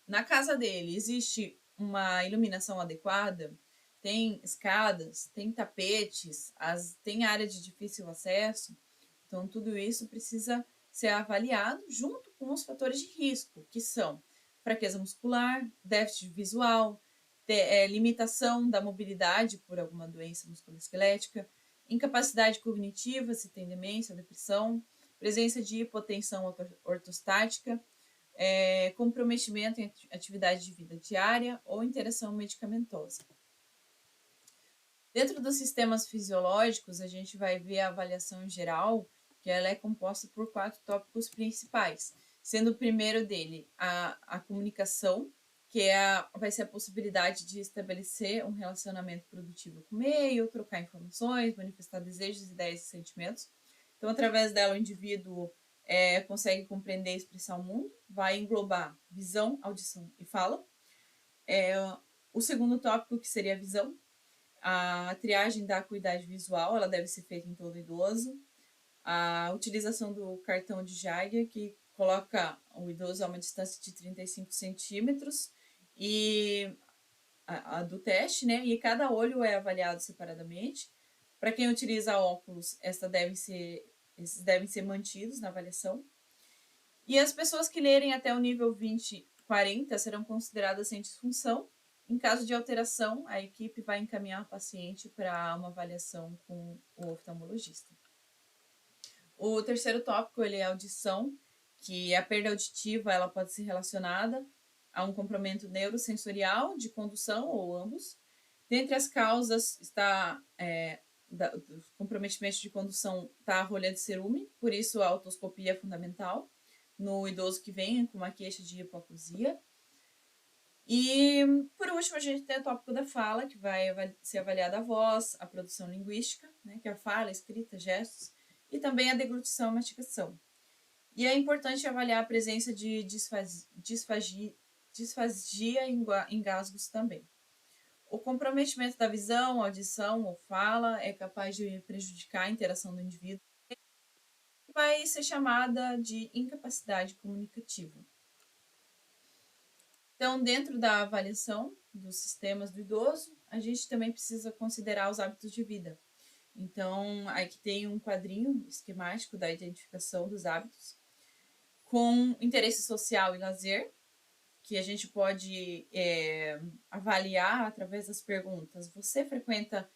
Na casa dele, existe uma iluminação adequada? Tem escadas, tem tapetes, tem área de difícil acesso? Então, tudo isso precisa ser avaliado junto com os fatores de risco, que são fraqueza muscular, déficit visual, limitação da mobilidade por alguma doença musculoesquelética, incapacidade cognitiva, se tem demência ou depressão, presença de hipotensão ortostática, comprometimento em atividade de vida diária ou interação medicamentosa. Dentro dos sistemas fisiológicos, a gente vai ver a avaliação em geral, que ela é composta por 4 tópicos principais, sendo o primeiro dele a comunicação, que vai ser a possibilidade de estabelecer um relacionamento produtivo com o meio, trocar informações, manifestar desejos, ideias e sentimentos. Então, através dela, o indivíduo consegue compreender e expressar o mundo, vai englobar visão, audição e fala. O segundo tópico, que seria a visão, a triagem da acuidade visual, ela deve ser feita em todo idoso. A utilização do cartão de Geiger, que coloca o idoso a uma distância de 35 centímetros, e a do teste, né? E cada olho é avaliado separadamente. Para quem utiliza óculos, esses devem ser mantidos na avaliação. E as pessoas que lerem até o nível 20/40 serão consideradas sem disfunção. Em caso de alteração, a equipe vai encaminhar o paciente para uma avaliação com o oftalmologista. O terceiro tópico ele é a audição, que a perda auditiva ela pode ser relacionada a um comprometimento neurosensorial, de condução ou ambos. Dentre as causas está do comprometimento de condução está a rolha de cerume, por isso a otoscopia é fundamental no idoso que vem com uma queixa de hipoacusia. E, por último, a gente tem o tópico da fala, que vai ser avaliada a voz, a produção linguística, né, que é a fala, a escrita, gestos, e também a deglutição e mastigação. E é importante avaliar a presença de disfagia e engasgos também. O comprometimento da visão, audição ou fala é capaz de prejudicar a interação do indivíduo e vai ser chamada de incapacidade comunicativa. Então, dentro da avaliação dos sistemas do idoso, a gente também precisa considerar os hábitos de vida. Então, aqui tem um quadrinho esquemático da identificação dos hábitos, com interesse social e lazer, que a gente pode avaliar através das perguntas. Você frequenta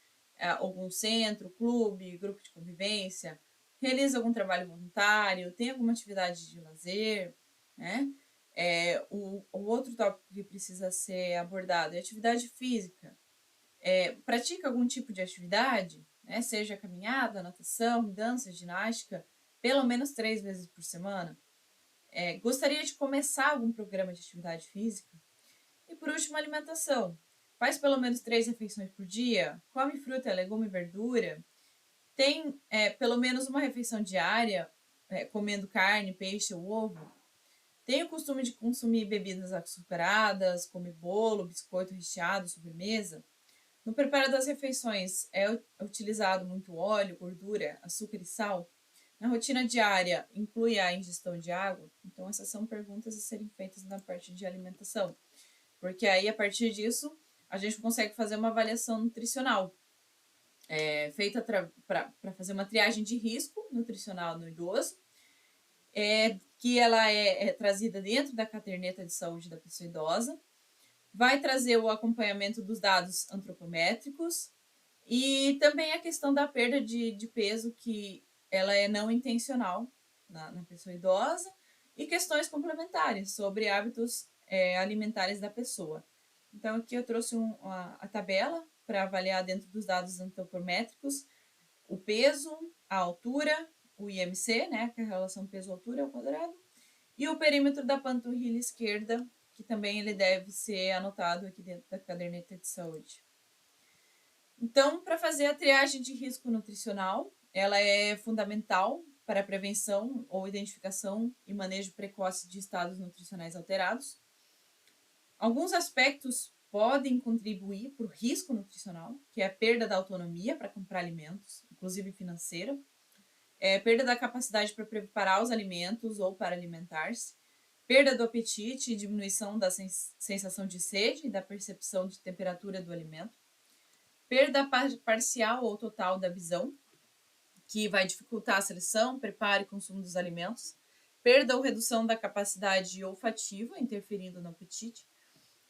algum centro, clube, grupo de convivência? Realiza algum trabalho voluntário? Tem alguma atividade de lazer? Né? O outro tópico que precisa ser abordado é atividade física. Pratica algum tipo de atividade, né? Seja caminhada, natação, dança, ginástica, pelo menos 3 vezes por semana. Gostaria de começar algum programa de atividade física? E por último, alimentação. Faz pelo menos 3 refeições por dia? Come fruta, legume e verdura? Tem pelo menos uma refeição diária, comendo carne, peixe ou ovo? Tem o costume de consumir bebidas açucaradas, come bolo, biscoito recheado, sobremesa? No preparo das refeições é utilizado muito óleo, gordura, açúcar e sal? Na rotina diária, inclui a ingestão de água? Então, essas são perguntas a serem feitas na parte de alimentação. Porque aí, a partir disso, a gente consegue fazer uma avaliação nutricional. Feita para fazer uma triagem de risco nutricional no idoso, que ela é trazida dentro da caderneta de saúde da pessoa idosa, vai trazer o acompanhamento dos dados antropométricos e também a questão da perda de peso, que ela é não intencional na pessoa idosa, e questões complementares sobre hábitos alimentares da pessoa. Então, aqui eu trouxe a tabela para avaliar dentro dos dados antropométricos o peso, a altura, o IMC, né, que é a relação peso-altura ao quadrado, e o perímetro da panturrilha esquerda, que também ele deve ser anotado aqui dentro da caderneta de saúde. Então, para fazer a triagem de risco nutricional, ela é fundamental para a prevenção ou identificação e manejo precoce de estados nutricionais alterados. Alguns aspectos podem contribuir para o risco nutricional, que é a perda da autonomia para comprar alimentos, inclusive financeira, perda da capacidade para preparar os alimentos ou para alimentar-se, perda do apetite e diminuição da sensação de sede e da percepção de temperatura do alimento, perda parcial ou total da visão, que vai dificultar a seleção, preparo e consumo dos alimentos, perda ou redução da capacidade olfativa, interferindo no apetite,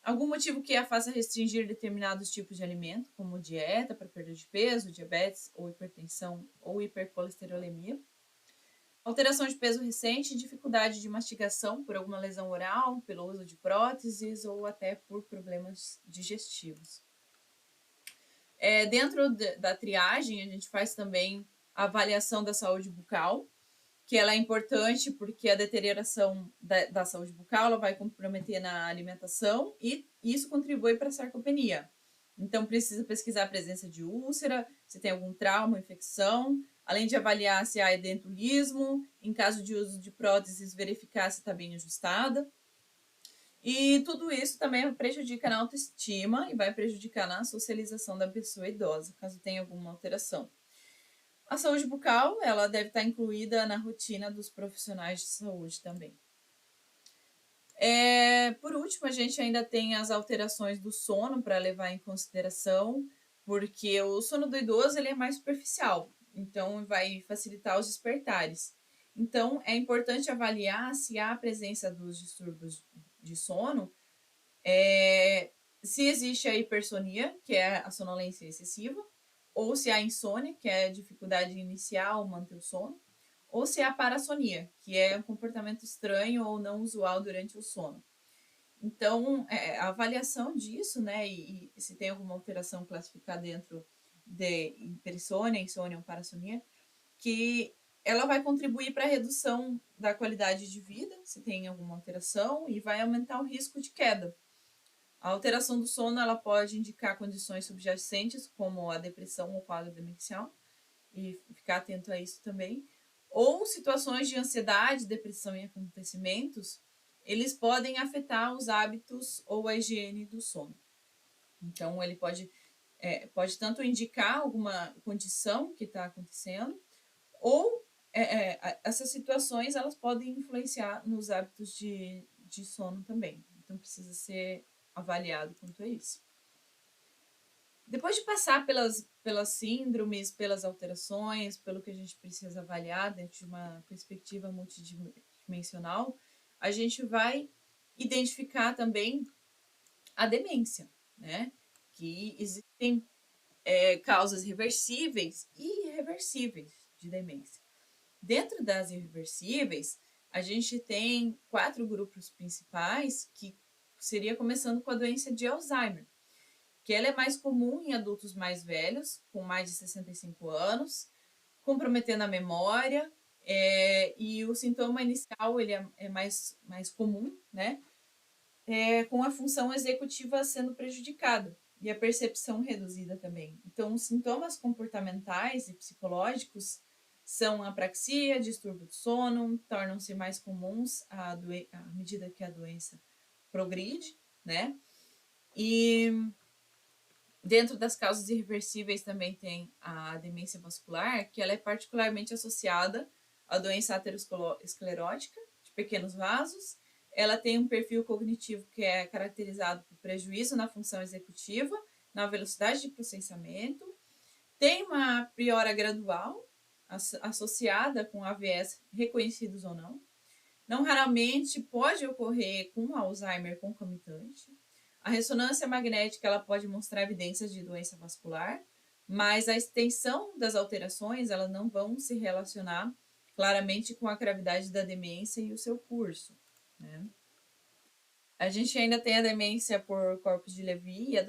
algum motivo que a faça restringir determinados tipos de alimento, como dieta para perda de peso, diabetes ou hipertensão ou hipercolesterolemia, alteração de peso recente, dificuldade de mastigação por alguma lesão oral, pelo uso de próteses ou até por problemas digestivos. Dentro da triagem, a gente faz também a avaliação da saúde bucal, que ela é importante porque a deterioração da saúde bucal ela vai comprometer na alimentação e isso contribui para a sarcopenia. Então, precisa pesquisar a presença de úlcera, se tem algum trauma, infecção, além de avaliar se há edentulismo, em caso de uso de próteses, verificar se está bem ajustada. E tudo isso também prejudica na autoestima e vai prejudicar na socialização da pessoa idosa, caso tenha alguma alteração. A saúde bucal, ela deve estar incluída na rotina dos profissionais de saúde também. Por último, a gente ainda tem as alterações do sono para levar em consideração, porque o sono do idoso ele é mais superficial, então vai facilitar os despertares. Então, é importante avaliar se há a presença dos distúrbios de sono, se existe a hipersonia, que é a sonolência excessiva, ou se há insônia, que é a dificuldade inicial manter o sono, ou se há parassonia, que é um comportamento estranho ou não usual durante o sono. Então, a avaliação disso, né, e se tem alguma alteração classificada dentro de hipersônia, insônia ou parassonia, que ela vai contribuir para a redução da qualidade de vida, se tem alguma alteração, e vai aumentar o risco de queda. A alteração do sono ela pode indicar condições subjacentes, como a depressão ou quadro demencial, e ficar atento a isso também. Ou situações de ansiedade, depressão e acontecimentos, eles podem afetar os hábitos ou a higiene do sono. Então, ele pode tanto indicar alguma condição que está acontecendo, ou essas situações elas podem influenciar nos hábitos de sono também. Então, precisa ser avaliado quanto a isso. Depois de passar pelas síndromes, pelas alterações, pelo que a gente precisa avaliar dentro de uma perspectiva multidimensional, a gente vai identificar também a demência, né? Que existem causas reversíveis e irreversíveis de demência. Dentro das irreversíveis, a gente tem 4 grupos principais, que seria começando com a doença de Alzheimer, que ela é mais comum em adultos mais velhos, com mais de 65 anos, comprometendo a memória, E o sintoma inicial ele é mais comum, né? Com a função executiva sendo prejudicada e a percepção reduzida também. Então, os sintomas comportamentais e psicológicos são apraxia, distúrbio do sono, tornam-se mais comuns à medida que a doença progride, né? E dentro das causas irreversíveis também tem a demência vascular, que ela é particularmente associada à doença aterosclerótica de pequenos vasos. Ela tem um perfil cognitivo que é caracterizado por prejuízo na função executiva, na velocidade de processamento. Tem uma priora gradual associada com AVS reconhecidos ou não. Não raramente pode ocorrer com Alzheimer concomitante. A ressonância magnética ela pode mostrar evidências de doença vascular, mas a extensão das alterações elas não vão se relacionar claramente com a gravidade da demência e o seu curso, né? A gente ainda tem a demência por corpos de Levy e a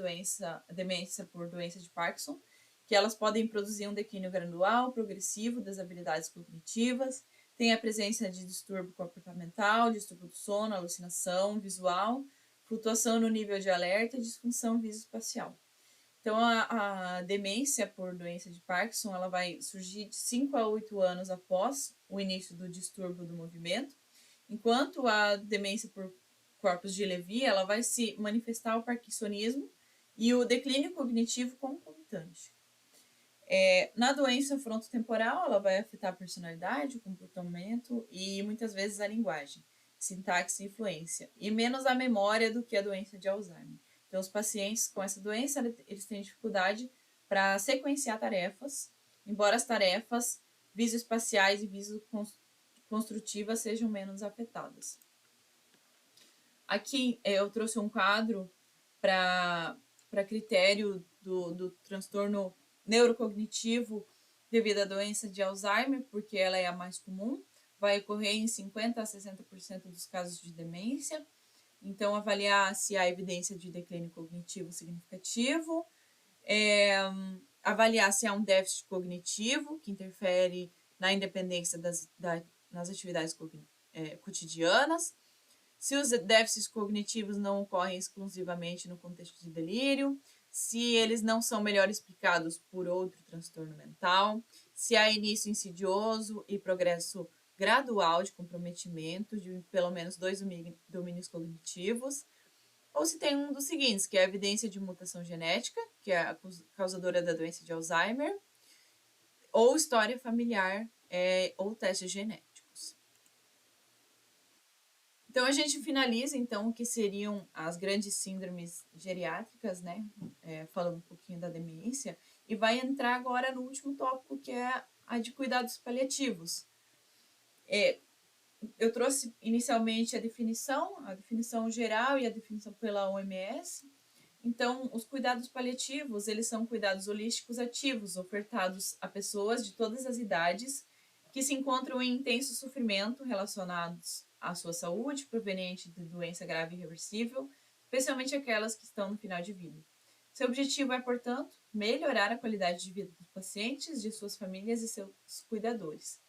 demência por doença de Parkinson, que elas podem produzir um declínio gradual, progressivo das habilidades cognitivas, tem a presença de distúrbio comportamental, distúrbio do sono, alucinação visual, flutuação no nível de alerta e disfunção visoespacial. Então, a demência por doença de Parkinson ela vai surgir de 5 a 8 anos após o início do distúrbio do movimento, enquanto a demência por corpos de Levy ela vai se manifestar o parkinsonismo e o declínio cognitivo concomitante. Na doença frontotemporal, ela vai afetar a personalidade, o comportamento e muitas vezes a linguagem, sintaxe e influência, e menos a memória do que a doença de Alzheimer. Então, os pacientes com essa doença, eles têm dificuldade para sequenciar tarefas, embora as tarefas visoespaciais e visoconstrutivas sejam menos afetadas. Aqui eu trouxe um quadro para critério do transtorno neurocognitivo devido à doença de Alzheimer, porque ela é a mais comum, vai ocorrer em 50% a 60% dos casos de demência. Então, avaliar se há evidência de declínio cognitivo significativo, avaliar se há um déficit cognitivo que interfere na independência nas atividades cotidianas, se os déficits cognitivos não ocorrem exclusivamente no contexto de delírio, se eles não são melhor explicados por outro transtorno mental, se há início insidioso e progresso gradual de comprometimento de pelo menos 2 domínios cognitivos, ou se tem um dos seguintes, que é a evidência de mutação genética, que é a causadora da doença de Alzheimer, ou história familiar ou testes genéticos. Então, a gente finaliza, então, o que seriam as grandes síndromes geriátricas, né? Falando um pouquinho da demência, e vai entrar agora no último tópico, que é a de cuidados paliativos. Eu trouxe inicialmente a definição geral e a definição pela OMS. Então, os cuidados paliativos, eles são cuidados holísticos ativos, ofertados a pessoas de todas as idades que se encontram em intenso sofrimento relacionados à sua saúde, proveniente de doença grave e irreversível, especialmente aquelas que estão no final de vida. Seu objetivo é, portanto, melhorar a qualidade de vida dos pacientes, de suas famílias e seus cuidadores.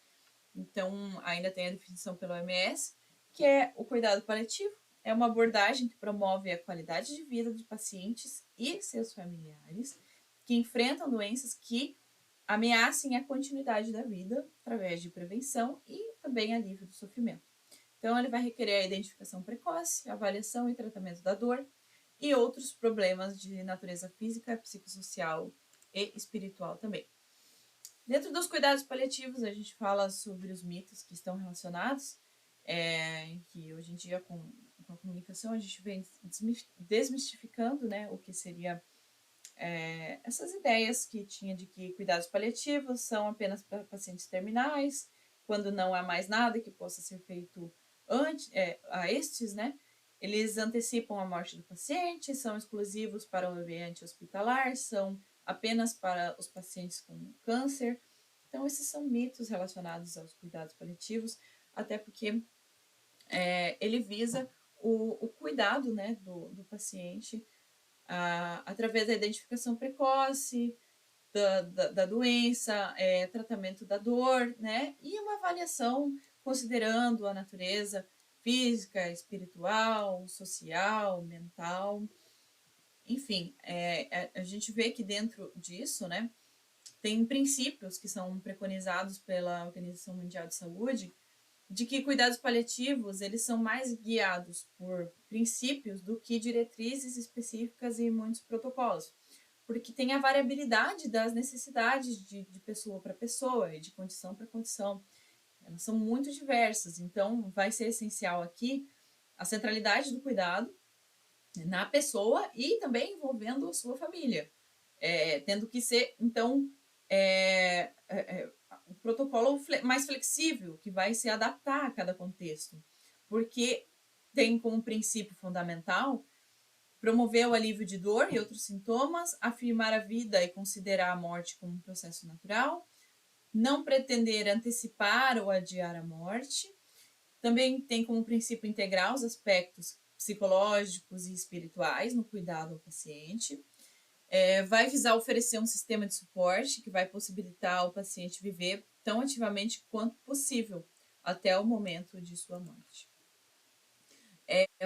Então, ainda tem a definição pela OMS, que é o cuidado paliativo, é uma abordagem que promove a qualidade de vida de pacientes e seus familiares que enfrentam doenças que ameacem a continuidade da vida através de prevenção e também alívio do sofrimento. Então, ele vai requerer a identificação precoce, avaliação e tratamento da dor e outros problemas de natureza física, psicossocial e espiritual também. Dentro dos cuidados paliativos, a gente fala sobre os mitos que estão relacionados, que hoje em dia com a comunicação a gente vem desmistificando, né, o que seria essas ideias que tinha de que cuidados paliativos são apenas para pacientes terminais, quando não há mais nada que possa ser feito a estes, né? Eles antecipam a morte do paciente, são exclusivos para o ambiente hospitalar, são apenas para os pacientes com câncer. Então, esses são mitos relacionados aos cuidados paliativos, até porque ele visa o cuidado, né, do paciente através da identificação precoce, da doença, tratamento da dor, né? E uma avaliação considerando a natureza física, espiritual, social, mental, enfim, a gente vê que dentro disso, né, tem princípios que são preconizados pela Organização Mundial de Saúde, de que cuidados paliativos, eles são mais guiados por princípios do que diretrizes específicas e muitos protocolos, porque tem a variabilidade das necessidades de pessoa para pessoa e de condição para condição. Elas são muito diversas, então vai ser essencial aqui a centralidade do cuidado na pessoa e também envolvendo a sua família, tendo que ser, então, um protocolo mais flexível, que vai se adaptar a cada contexto, porque tem como princípio fundamental promover o alívio de dor e outros sintomas, afirmar a vida e considerar a morte como um processo natural, não pretender antecipar ou adiar a morte. Também tem como princípio integrar os aspectos psicológicos e espirituais no cuidado ao paciente. Vai visar oferecer um sistema de suporte que vai possibilitar ao paciente viver tão ativamente quanto possível até o momento de sua morte.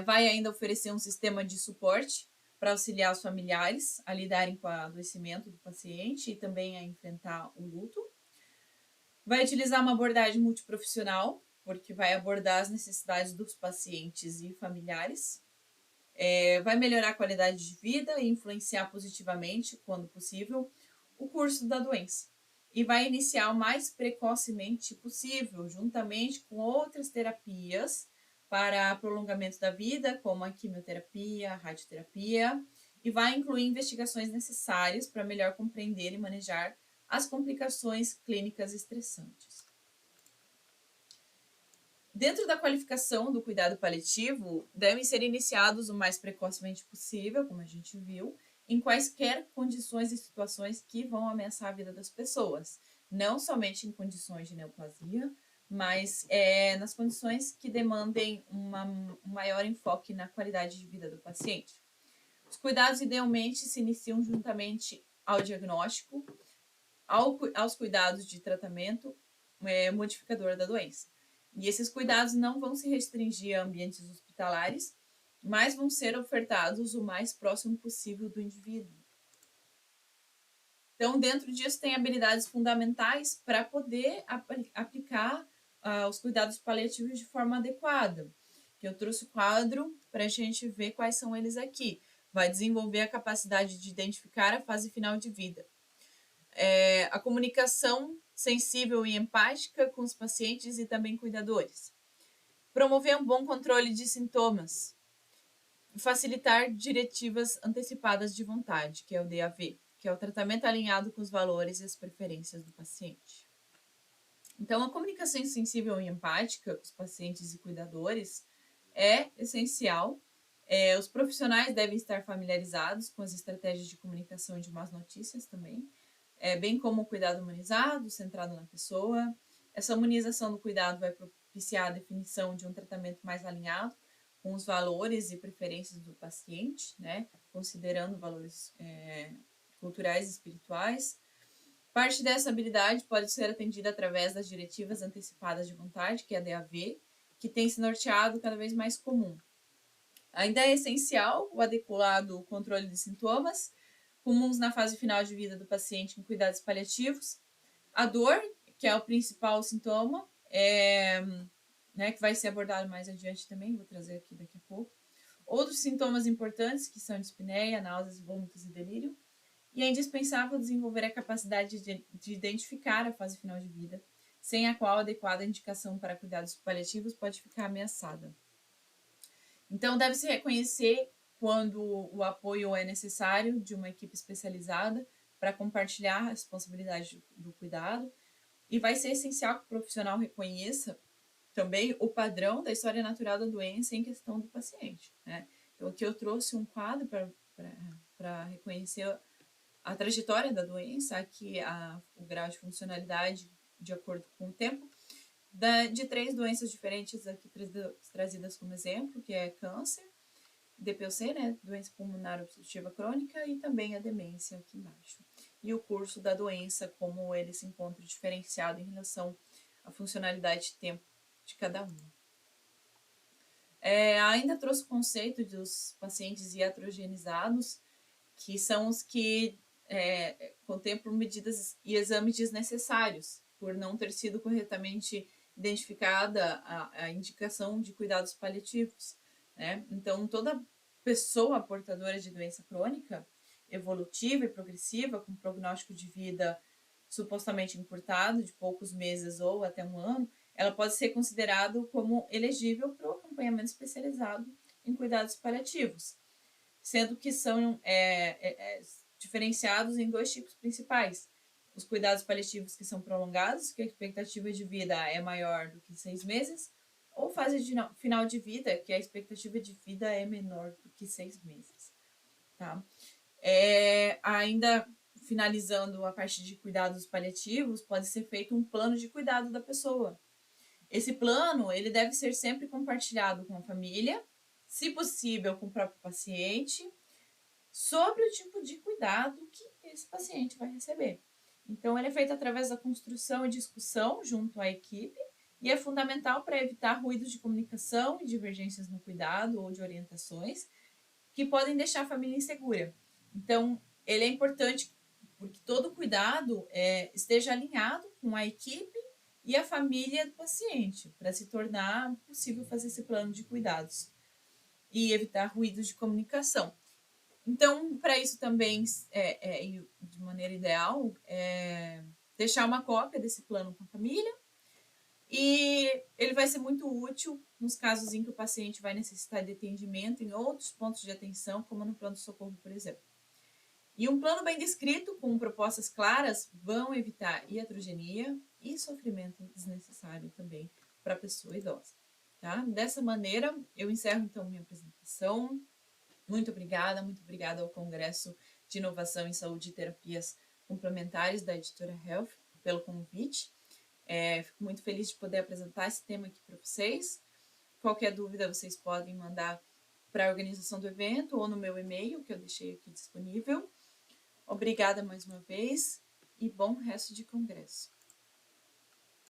Vai ainda oferecer um sistema de suporte para auxiliar os familiares a lidarem com o adoecimento do paciente e também a enfrentar o luto. Vai utilizar uma abordagem multiprofissional, porque vai abordar as necessidades dos pacientes e familiares. Vai melhorar a qualidade de vida e influenciar positivamente, quando possível, o curso da doença. E vai iniciar o mais precocemente possível, juntamente com outras terapias para prolongamento da vida, como a quimioterapia, a radioterapia, e vai incluir investigações necessárias para melhor compreender e manejar as complicações clínicas estressantes. Dentro da qualificação do cuidado paliativo, devem ser iniciados o mais precocemente possível, como a gente viu, em quaisquer condições e situações que vão ameaçar a vida das pessoas. Não somente em condições de neoplasia, mas nas condições que demandem um maior enfoque na qualidade de vida do paciente. Os cuidados idealmente se iniciam juntamente ao diagnóstico, aos cuidados de tratamento modificador da doença. E esses cuidados não vão se restringir a ambientes hospitalares, mas vão ser ofertados o mais próximo possível do indivíduo. Então, dentro disso, tem habilidades fundamentais para poder aplicar os cuidados paliativos de forma adequada. Que eu trouxe o quadro para a gente ver quais são eles aqui. Vai desenvolver a capacidade de identificar a fase final de vida. A comunicação sensível e empática com os pacientes e também cuidadores. Promover um bom controle de sintomas. Facilitar diretivas antecipadas de vontade, que é o DAV, que é o tratamento alinhado com os valores e as preferências do paciente. Então, a comunicação sensível e empática com os pacientes e cuidadores é essencial. Os profissionais devem estar familiarizados com as estratégias de comunicação e de más notícias também, bem como o cuidado humanizado, centrado na pessoa. Essa humanização do cuidado vai propiciar a definição de um tratamento mais alinhado com os valores e preferências do paciente, né, considerando valores culturais e espirituais. Parte dessa habilidade pode ser atendida através das diretivas antecipadas de vontade, que é a DAV, que tem se norteado cada vez mais comum. Ainda é essencial o adequado controle de sintomas, comuns na fase final de vida do paciente em cuidados paliativos. A dor, que é o principal sintoma, que vai ser abordado mais adiante também, vou trazer aqui daqui a pouco. Outros sintomas importantes, que são dispneia, náuseas, vômitos e delírio. E é indispensável desenvolver a capacidade de identificar a fase final de vida, sem a qual a adequada indicação para cuidados paliativos pode ficar ameaçada. Então, deve-se reconhecer quando o apoio é necessário de uma equipe especializada para compartilhar a responsabilidade do cuidado, e vai ser essencial que o profissional reconheça também o padrão da história natural da doença em questão do paciente, né? Então, aqui eu trouxe um quadro para reconhecer a trajetória da doença, aqui o grau de funcionalidade de acordo com o tempo, de 3 doenças diferentes aqui trazidas como exemplo, que é câncer, DPOC, né, doença pulmonar obstrutiva crônica, e também a demência aqui embaixo. e o curso da doença, como ele se encontra diferenciado em relação à funcionalidade de tempo de cada um. Ainda trouxe o conceito dos pacientes iatrogenizados, que são os que contemplam medidas e exames desnecessários, por não ter sido corretamente identificada a indicação de cuidados paliativos, né? Então, toda pessoa portadora de doença crônica, evolutiva e progressiva, com prognóstico de vida supostamente encurtado, de poucos meses ou até um ano, ela pode ser considerada como elegível para o acompanhamento especializado em cuidados paliativos, sendo que são diferenciados em dois tipos principais. Os cuidados paliativos que são prolongados, que a expectativa de vida é maior do que 6 meses, ou fase de final de vida, que a expectativa de vida é menor do que 6 meses. Tá? Ainda finalizando a parte de cuidados paliativos, pode ser feito um plano de cuidado da pessoa. Esse plano, ele deve ser sempre compartilhado com a família, se possível com o próprio paciente, sobre o tipo de cuidado que esse paciente vai receber. Então, ele é feito através da construção e discussão junto à equipe e é fundamental para evitar ruídos de comunicação e divergências no cuidado ou de orientações que podem deixar a família insegura. Então, ele é importante porque todo cuidado esteja alinhado com a equipe e a família do paciente, para se tornar possível fazer esse plano de cuidados e evitar ruídos de comunicação. Então, para isso também, de maneira ideal, deixar uma cópia desse plano com a família, e ele vai ser muito útil nos casos em que o paciente vai necessitar de atendimento em outros pontos de atenção, como no pronto-socorro, por exemplo. E um plano bem descrito, com propostas claras, vão evitar iatrogenia e sofrimento desnecessário também para a pessoa idosa. Tá? Dessa maneira, eu encerro então minha apresentação. Muito obrigada ao Congresso de Inovação em Saúde e Terapias Complementares da Editora Health pelo convite. Fico muito feliz de poder apresentar esse tema aqui para vocês. Qualquer dúvida, vocês podem mandar para a organização do evento ou no meu e-mail, que eu deixei aqui disponível. Obrigada mais uma vez e bom resto de congresso.